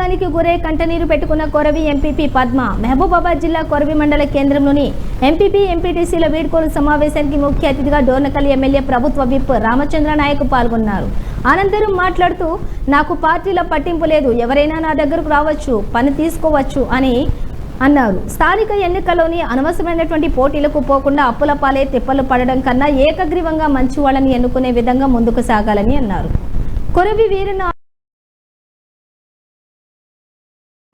భావోద్వేగానికి గురై కంటనీరు పెట్టుకున్న కొరవి ఎంపీపీ పద్మ. మహబూబాబాద్ జిల్లా కొరవి మండల కేంద్రంలోని ఎంపీపీ ఎంపీటీసీల వీడ్కోలు సమావేశానికి ముఖ్య అతిథిగా డోర్నకల్ ఎమ్మెల్యే ప్రభుత్వ విప్ రామచంద్ర నాయక్ పాల్గొన్నారు. అనంతరం మాట్లాడుతూ, నాకు పార్టీల పట్టింపు లేదు, ఎవరైనా నా దగ్గరకు రావచ్చు, పని తీసుకోవచ్చు అని అన్నారు. స్థానిక ఎన్నికల్లోని అనవసరమైనటువంటి పోటీలకు పోకుండా అప్పుల పాలే తిప్పలు పడడం కన్నా ఏకగ్రీవంగా మంచి వాళ్ళని ఎన్నుకునే విధంగా ముందుకు సాగాలని అన్నారు. కొరవి వీరన్న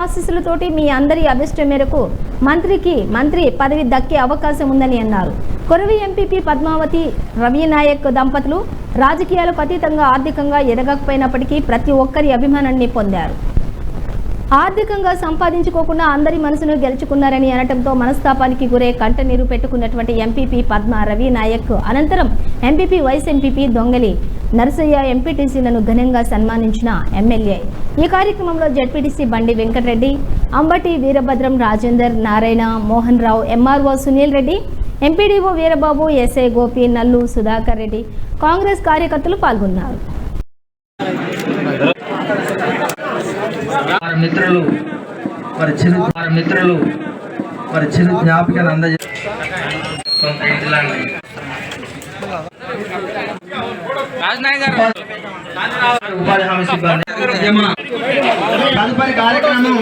ఆశీస్సులతోటి మీ అందరి అభిష్టం మేరకు మంత్రి పదవి దక్కే అవకాశం ఉందని అన్నారు. కొరవి ఎంపీపీ పద్మావతి రవి నాయక్ దంపతులు రాజకీయాలకు అతీతంగా ఆర్థికంగా ఎదగకపోయినప్పటికీ ప్రతి ఒక్కరి అభిమానాన్ని పొందారు. ఆర్థికంగా సంపాదించుకోకుండా అందరి మనసును గెలుచుకున్నారని అనటంతో మనస్తాపానికి గురే కంటనీరు పెట్టుకున్నటువంటి ఎంపీపీ పద్మ రవి నాయక్ అనంతరం MPP vice MPP Dongali Narasayya ఎంపీటీసీలను ఘనంగా సన్మానించిన ఎమ్మెల్యే. ఈ కార్యక్రమంలో ZPTC Bandi Venkatareddy, Ambati Veerabhadram, Rajender, Narayana, Mohan Rao, MRO Sunil Reddy, MPDO Veerababu, SI Gopi, Nallu Sudhakar Reddy, Congress కార్యకర్తలు పాల్గొన్నారు. మిత్రులు మరి చిరు జ్ఞాపికను ఉపాధి హామీ సిబ్బంది తదుపరి కార్యక్రమం